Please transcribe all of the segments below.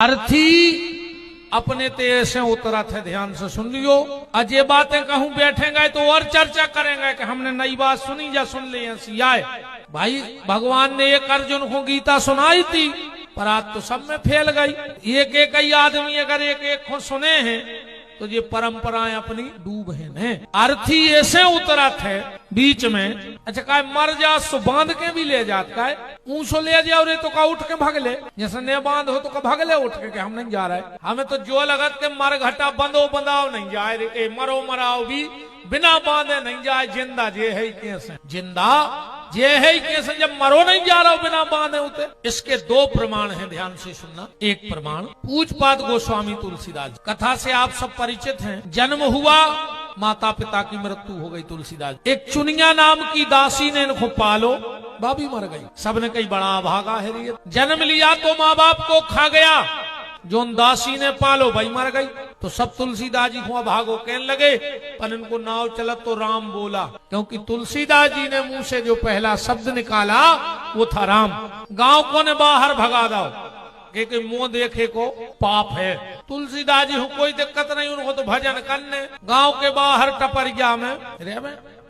अर्थी अपने ते ऐसे उतरा थे, ध्यान से सुन लियो। आज ये बातें कहूं बैठेंगे तो और चर्चा करेंगे कि हमने नई बात सुनी या सुन ली सियाए। भाई भगवान ने एक अर्जुन को गीता सुनाई थी, पर आज तो सब में फैल गई। एक एक ही आदमी अगर एक एक को सुने हैं तो ये परंपराएं अपनी डूब है। अर्थी ऐसे उतरा थे बीच में, अच्छा का मर जा सो बांध के भी ले जात का ऊँचो ले जाओ रे तो का उठ के भाग ले, जैसे ने बांध हो तो का भाग ले उठ के हम नहीं जा रहे। हमें तो जो लगत के मर घटा बंदो बंदाओ नहीं जाए रे, मरो मराओ भी बिना बांधे नहीं जाए। जिंदा जे है कैसे, जिंदा जे है कैसे, जब मरो नहीं जा रहा हो बिना बांधे उते। इसके दो प्रमाण हैं, ध्यान से सुनना। एक प्रमाण पूज्यपाद गोस्वामी तुलसीदास कथा से आप सब परिचित हैं। जन्म हुआ, माता पिता की मृत्यु हो गई तुलसीदास। एक चुनिया नाम की दासी ने इनको पालो, बाबी मर गई। सबने कही बड़ा भागा है। जन्म लिया तो माँ बाप को खा गया, जो दासी ने पालो भाई मर गई। तो सब तुलसीदास जी को भागो कहने लगे, पर इनको नाव चलत तो राम बोला, क्योंकि तुलसीदास जी ने मुंह से जो पहला शब्द निकाला वो था राम। गांव को ने बाहर भगा दो कि मुंह देखे को पाप है। तुलसीदास जी को कोई दिक्कत नहीं, उनको तो भजन करने। गांव के बाहर टपरिया में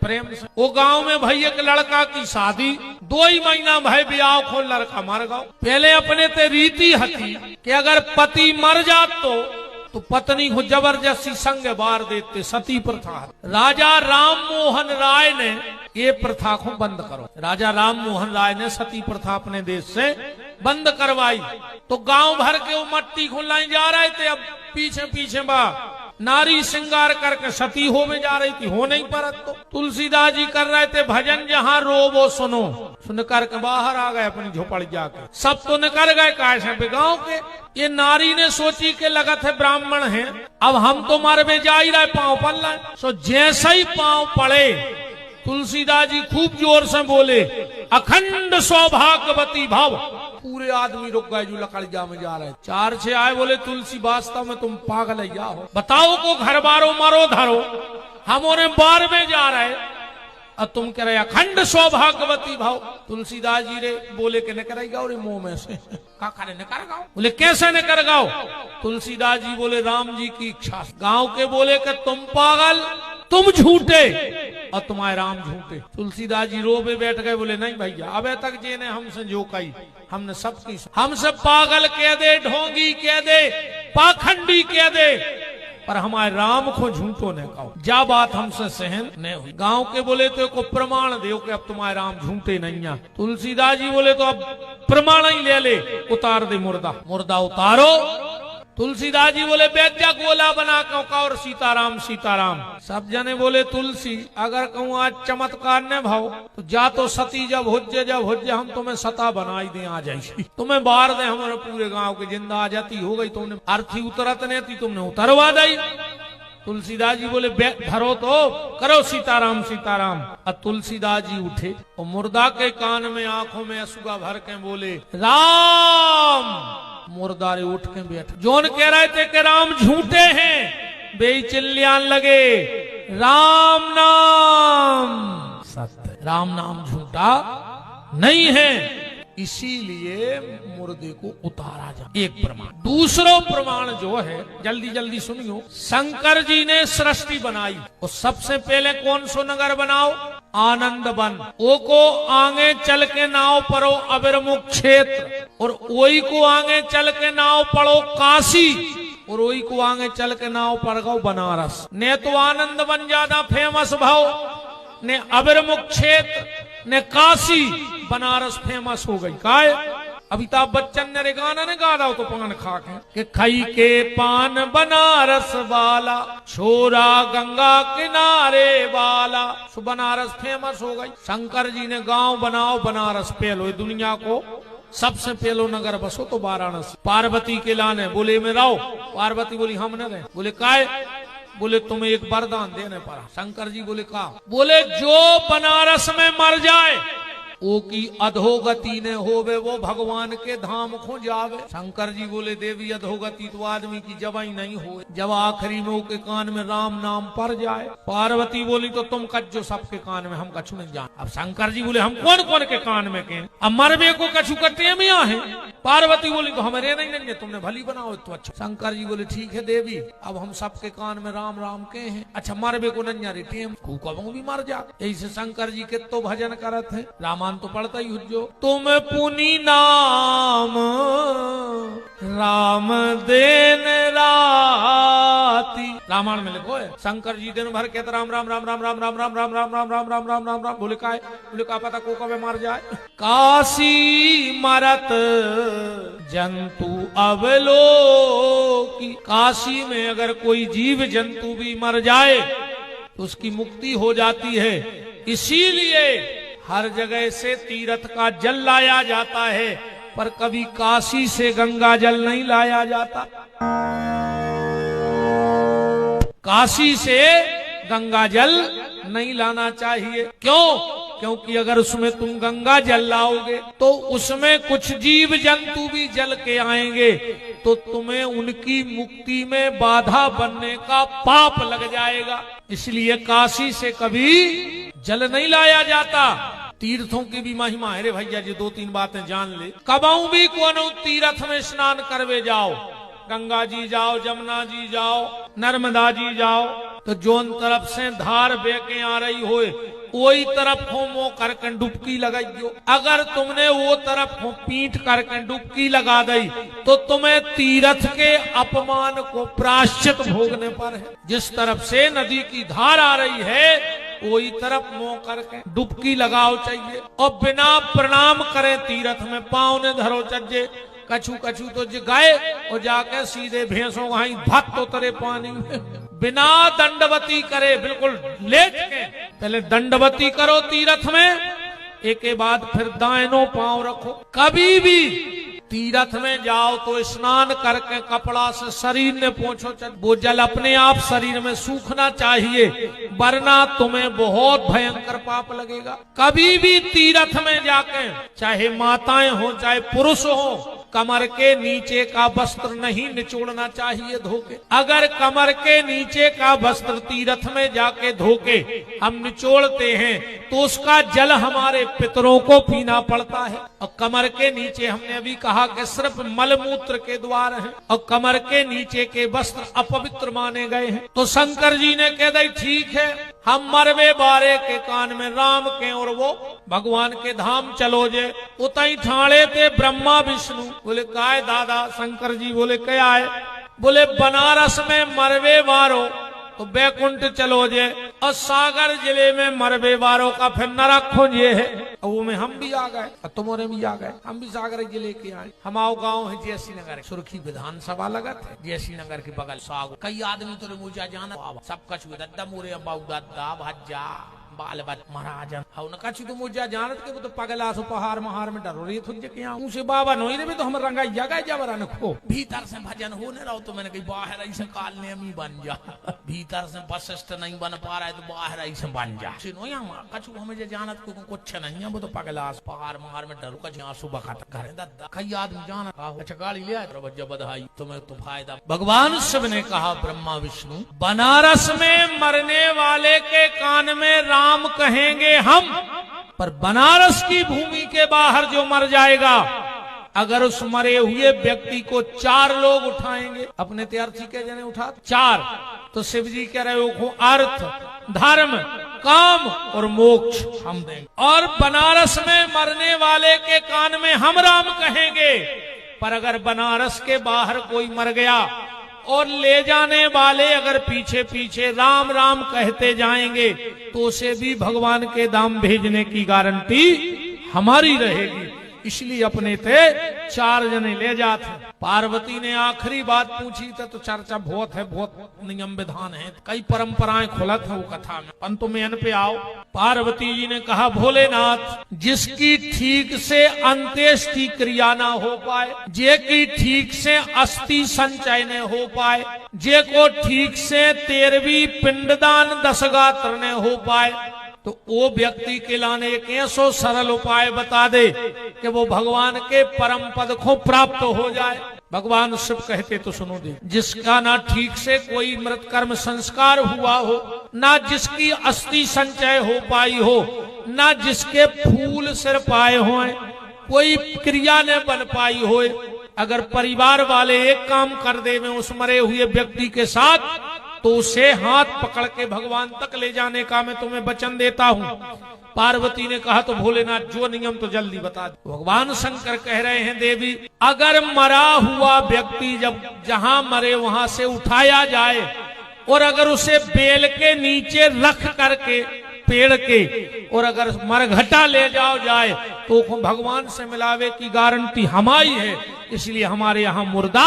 प्रेम से वो गांव में भाई एक लड़का की शादी, 2 ही महीना भाई ब्याह खो लड़का मर गया। पहले अपने ते रीति हती कि अगर पति मर जात तो पत्नी को जबरदस्ती संग बार देते, सती प्रथा। राजा राम मोहन राय ने ये प्रथा को बंद करो। राजा राम मोहन राय ने सती प्रथा अपने देश से बंद करवाई। तो गांव भर के वो मट्टी को लाई जा रहे थे। अब पीछे पीछे बा नारी श्रृंगार करके सती हो में जा रही थी, हो नहीं पारत। तो तुलसीदास जी कर रहे थे भजन, जहाँ रो वो सुनो। सुन करके बाहर आ गए अपनी झोपड़ी जाके। सब तो निकल गए कैसे गांव के। ये नारी ने सोची के लगत है ब्राह्मण है, अब हम तो मारे में जा ही रहे, पांव पड़ रहे। सो जैसे ही पांव पड़े तुलसीदास जी खूब जोर से बोले, अखंड सौभाग्यवती भव। पूरे आदमी रुक गए जो लकड़िया में जा रहे। 4 से आए, बोले तुलसी वास्तव में तुम पागल हो, बताओ को घर बारो मारो धरो, हम उन्हें बार में जा रहे और तुम कह रहे अखंड सौभाग्यवती भाव। तुलसीदास जी रे बोले के न करेगा और मुंह में से काका ने कर गाओ। बोले कैसे न कर गाओ? तुलसीदास जी बोले राम जी की इच्छा। गांव के बोले कि तुम पागल, तुम झूठे और तुम्हारे राम झूठे। तुलसीदास जी रो पे बैठ गए, बोले नहीं भैया, अब तक जी ने हमसे जो कही हमने सबकी, हमसे पागल कह दे, ढोंगी कह दे, पाखंडी कह दे, पर हमारे राम को झूठो ने कहो। जा बात हमसे सहन नहीं हुई। गांव के बोले तो को प्रमाण दो कि अब तुम्हारे राम झूठे नहीं है। तुलसीदास जी बोले तो अब प्रमाण ही ले ले, उतार दे मुर्दा। मुर्दा उतारो। तुलसीदास जी बोले बेजा गोला बना के और सीताराम सीताराम। सब जने बोले तुलसी अगर कहूँ आज चमत्कार ने भाव तो जा तो सती जब हुज्जे हम तुम्हें सता बनाई दे, आ जाइए तुम्हें बाहर दे, हमारे पूरे गांव के जिंदा आ जाती हो गई। तुमने अर्थी उतरत नहीं थी, तुमने उतरवा दी। तुलसीदास जी बोले धरो तो करो सीताराम सीताराम। और तुलसीदास जी उठे और मुर्दा के कान में आंखों में असुगा भर के बोले राम। मुर्दारे उठ के बैठ। जोन कह रहे थे कि राम झूठे हैं, बेचिल्लान लगे राम नाम सत्य, राम नाम झूठा नहीं है, इसीलिए मुर्दे को उतारा जाए। एक प्रमाण। दूसरा प्रमाण जो है, जल्दी जल्दी सुनियो। शंकर जी ने सृष्टि बनाई और सबसे पहले कौन सो नगर बनाओ? आनंद वन। ओ को आगे चल के नाव पढ़ो अबिरमुख क्षेत्र, और वही को आगे चल के नाव पढ़ो काशी, और वही को आगे चल के नाव पढ़ गो बनारस। ने तो आनंद वन ज्यादा फेमस भाव, ने अबिरमुख क्षेत्र, ने काशी, बनारस फेमस हो गई। काय अमिताभ बच्चन ने गाना ने गा रहा तो पान खा के खाई के पान बनारस वाला, छोरा गंगा किनारे वाला। सो बनारस फेमस हो गई। शंकर जी ने गांव बनाओ बनारस पहलो, दुनिया को सबसे पहलो नगर बसो तो वाराणसी। पार्वती के लाने बोले में रहो। पार्वती बोली हम न रहे। बोले काय? बोले तुम्हें एक वरदान देने पड़ा। शंकर जी बोले का? बोले जो बनारस में मर जाए वो की अधोगति ने होवे, वो भगवान के धाम खो जावे। शंकर जी बोले देवी अधोगति तो आदमी की जवाई नहीं हो, जब आखिरी में के कान में राम नाम पड़ जाए। पार्वती बोली तो तुम कच्चो सबके कान में, हम कछु नहीं जान। अब शंकर जी बोले हम कौन कौन के कान में के, अब मरबे को कछु कटे में है। पार्वती बोली तो हमारे नहीं, तुमने भली बनाओ तो अच्छा। शंकर जी बोले ठीक है देवी, अब हम सबके कान में राम राम के हैं। अच्छा मरबे को नंजा टेम कबू भी मर जा। ऐसे शंकर जी के तो भजन करत है, रामान तो पढ़ता ही हुजो। तुम पुनि नाम राम देन राती, रामायण में लिखो है। शंकर जी दिन भर कहते राम राम राम राम राम राम राम राम राम राम राम राम राम राम राम। बोले का पता को कब मार जाए। काशी मरत जंतु अवलोकी, काशी में अगर कोई जीव जंतु भी मर जाए तो उसकी मुक्ति हो जाती है। इसीलिए हर जगह से तीर्थ का जल लाया जाता है, पर कभी काशी से गंगा जल नहीं लाया जाता। काशी से गंगा जल नहीं लाना चाहिए। क्यों? क्योंकि अगर उसमें तुम गंगा जल लाओगे तो उसमें कुछ जीव जंतु भी जल के आएंगे, तो तुम्हें उनकी मुक्ति में बाधा बनने का पाप लग जाएगा। इसलिए काशी से कभी जल नहीं लाया जाता। तीर्थों की भी महिमा है रे भैया जी, 2-3 बातें जान ले। कबाऊ भी कोनो तीर्थ में स्नान करवे जाओ, गंगा जी जाओ, जमुना जी जाओ, नर्मदा जी जाओ, तो जोन तरफ से धार बेके आ रही हो वही तरफ हो मो करके डुबकी लगाइयो। अगर तुमने वो तरफ हो पीठ करके डुबकी लगा दी तो तुम्हें तीर्थ के अपमान को प्रायश्चित भोगने पर है। जिस तरफ से नदी की धार आ रही है वही तरफ मुंह करके डुबकी लगाओ चाहिए, और बिना प्रणाम करे तीर्थ में पांव ने धरो चज्जे। कछु कछु तो गए और जाके सीधे भैंसों वहीं भक्त उतरे पानी में, बिना दंडवती करे, बिल्कुल लेट के पहले दंडवती करो तीर्थ में, एक के बाद फिर दाहिनों पांव रखो। कभी भी तीर्थ में जाओ तो स्नान करके कपड़ा से शरीर ने पोंछो, वो जल अपने आप शरीर में सूखना चाहिए, वरना तुम्हें बहुत भयंकर पाप लगेगा। कभी भी तीर्थ में जाके चाहे माताएं हो चाहे पुरुष हो, कमर के नीचे का वस्त्र नहीं निचोड़ना चाहिए धोके। अगर कमर के नीचे का वस्त्र तीर्थ में जाके धोके हम निचोड़ते हैं तो उसका जल हमारे पितरों को पीना पड़ता है। और कमर के नीचे हमने अभी कहा कि सिर्फ मलमूत्र के द्वार हैं, और कमर के नीचे के वस्त्र अपवित्र माने गए हैं। तो शंकर जी ने कह दी ठीक है, हम मरवे बारे के कान में राम के और वो भगवान के धाम चलो जे। उतई ठाणे थे ब्रह्मा विष्णु। बोले काय दादा? शंकर जी बोले क्या है? बोले बनारस में मरवे वारो तो बैकुंठ चलो जे, और सागर जिले में मरवे वारों का फिर नरक खोजे है। वो में हम भी आ गए और तुम्हारे भी आ गए, हम भी सागर जिले के आए। हमारा गांव है जयसी नगर, सुर्खी विधानसभा लगत है जयसी नगर के बगल साग। कई आदमी तो मुझे जाना सब कछ दद्दा मोरे अबाऊ दद्दा भज्जा बाल बच महाराजन हाउ न कछु तो मुझे जानत के वो तो पगला सो पहाड़ महार में डरो रे तुझे के यहाँ से बाबा नोई रे तो हम रंगा जगह जबरन को भीतर से भजन हो न रहो। तो मैंने कही बाहर ऐसे काल ने अमी बन जा, भीतर से वशिष्ठ नहीं बन पा रहा है तो बाहर ऐसे बन जा। कछु हमें जो जानत को कुछ नहीं है, वो तो पगला पहाड़ महार में डरो कछ यहाँ सुबह खाता करे दद्दा कई आदमी जानत। अच्छा गाड़ी ले आए बधाई तुम्हें तो फायदा। भगवान शिव ने कहा ब्रह्मा विष्णु, बनारस में मरने वाले के कान में राम कहेंगे हम, पर बनारस की भूमि के बाहर जो मर जाएगा, अगर उस मरे हुए व्यक्ति को 4 लोग उठाएंगे, अपने तैयार के जने उठा 4, तो शिव जी कह रहे हो अर्थ धर्म काम और मोक्ष हम देंगे। और बनारस में मरने वाले के कान में हम राम कहेंगे, पर अगर बनारस के बाहर कोई मर गया और ले जाने वाले अगर पीछे पीछे राम राम कहते जाएंगे तो उसे भी भगवान के धाम भेजने की गारंटी हमारी रहेगी। इसलिए अपने थे 4 जने ले जाते। पार्वती ने आखिरी बात पूछी तो चर्चा बहुत है, बहुत नियम विधान है, कई परंपराएं खुलत है वो कथा में। पंतु में अन पे आओ। पार्वती जी ने कहा भोलेनाथ, जिसकी ठीक से अंत्येष्टि क्रिया ना हो पाए, जे की ठीक से अस्थि संचय न हो पाए, जे को ठीक से 13वीं पिंडदान 10 गात्र न हो पाए, तो वो व्यक्ति के लाने एक ऐसो सरल उपाय बता दे कि वो भगवान के परम पद को प्राप्त हो जाए। भगवान शिव कहते तो सुनो दे, जिसका ना ठीक से कोई मृत कर्म संस्कार हुआ हो, ना जिसकी अस्थि संचय हो पाई हो, ना जिसके फूल सिर पाए हों, कोई क्रिया न बन पाई हो, अगर परिवार वाले एक काम कर दे में उस मरे हुए व्यक्ति के साथ, तो उसे हाथ पकड़ के भगवान तक ले जाने का मैं तुम्हें वचन देता हूँ। पार्वती ने कहा तो भोलेनाथ जो नियम तो जल्दी बता दो। भगवान शंकर कह रहे हैं देवी, अगर मरा हुआ व्यक्ति जब जहां मरे वहां से उठाया जाए और अगर उसे बेल के नीचे रख करके पेड़ के और अगर मरघटा ले जाए तो भगवान से मिलावे की गारंटी हमारी है। इसलिए हमारे यहाँ मुर्दा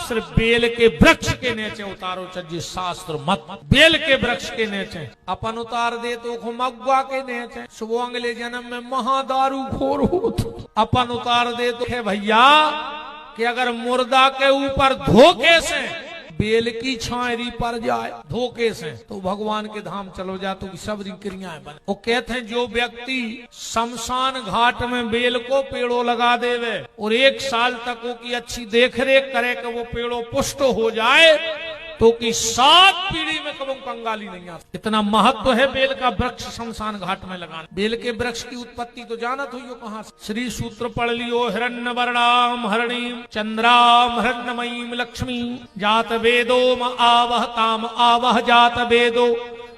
सिर्फ बेल के वृक्ष के नीचे उतारो, चज्जी शास्त्र मत बेल के वृक्ष के नीचे। अपन उतार दे तो मगवा के नीचे, सुबह अगले जन्म में महादारू खोर हो। अपन उतार दे तो है भैया कि अगर मुर्दा के ऊपर धोखे से बेल की छायरी पर जाए धोखे से, तो भगवान के धाम चलो जा, तो सब क्रियाएं बने। वो कहते हैं जो व्यक्ति शमशान घाट में बेल को पेड़ों लगा देवे और 1 साल तक वो की अच्छी देखरेख करे कि वो पेड़ों पुष्ट हो जाए, तो की 7 पीढ़ी में कभी कंगाली नहीं आ। इतना महत्व है बेल का वृक्ष शमशान घाट में लगाना। बेल के वृक्ष की उत्पत्ति तो जानत हुई हो कहाँ से? श्री सूत्र पढ़ लियो, हिरण्य वर्णाम हरणीम चंद्राम हिरण्यमयीम लक्ष्मी जात वेदो म आवह ताम आवह जात वेदो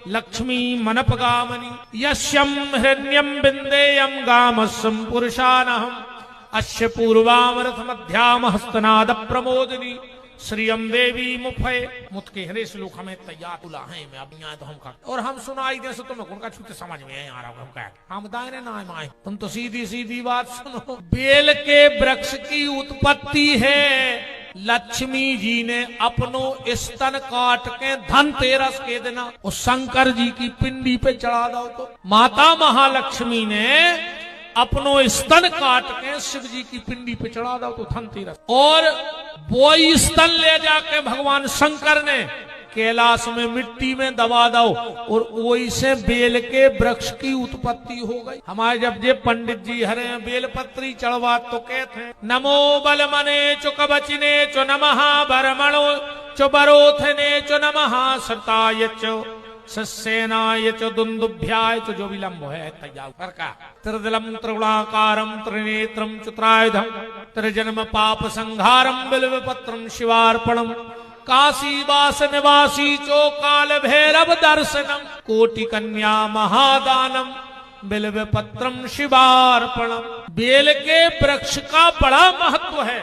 लक्ष्मी मनपगामनी यस्यम हिरण्यम बिंदेयम गामस्सम पुरुषानहम अस्य पूर्वामरथ मध्याम हस्तनाद प्रमोदिनी श्रीयम देवी मुफे मुतके हरे श्लोक हमें तैयार तुला है मैं अब यहाँ तो हम का और हम सुनाई दे सो तुम्हें उनका छूते समझ में आ रहा हम क्या हम दायरे ना आए, तुम तो सीधी सीधी बात सुनो। बेल के वृक्ष की उत्पत्ति है, लक्ष्मी जी ने अपनो स्तन काट के धनतेरस के दिन उस शंकर जी की पिंडी पे चढ़ा दो, तो माता महालक्ष्मी ने अपनो स्तन काट के शिव जी की पिंडी पे चढ़ा दो तो धनतेरस, और वो स्तन ले जाके भगवान शंकर ने कैलाश में मिट्टी में दबा दो और वही से बेल के वृक्ष की उत्पत्ति हो गई। हमारे जब जे पंडित जी हरे बेल पत्री चढ़वा तो कहते हैं नमो बलमने चो कवचने चो नमः बरमणो चो बरोथने चो नमः सताय चो सस्यनाय च दुंदुभ्याय तो जो विलंब है तैयार कर का त्रिदलम त्रिगुणाकारम त्रिनेत्रम चतुरायुधम त्रिजन्म पाप संहारम बिल्वपत्रम शिवार्पणम काशीवास निवासी चो काल भैरव दर्शनम कोटि कन्या महादानम बिल्वपत्रम शिवार्पणम। बेल के वृक्ष का बड़ा महत्व है।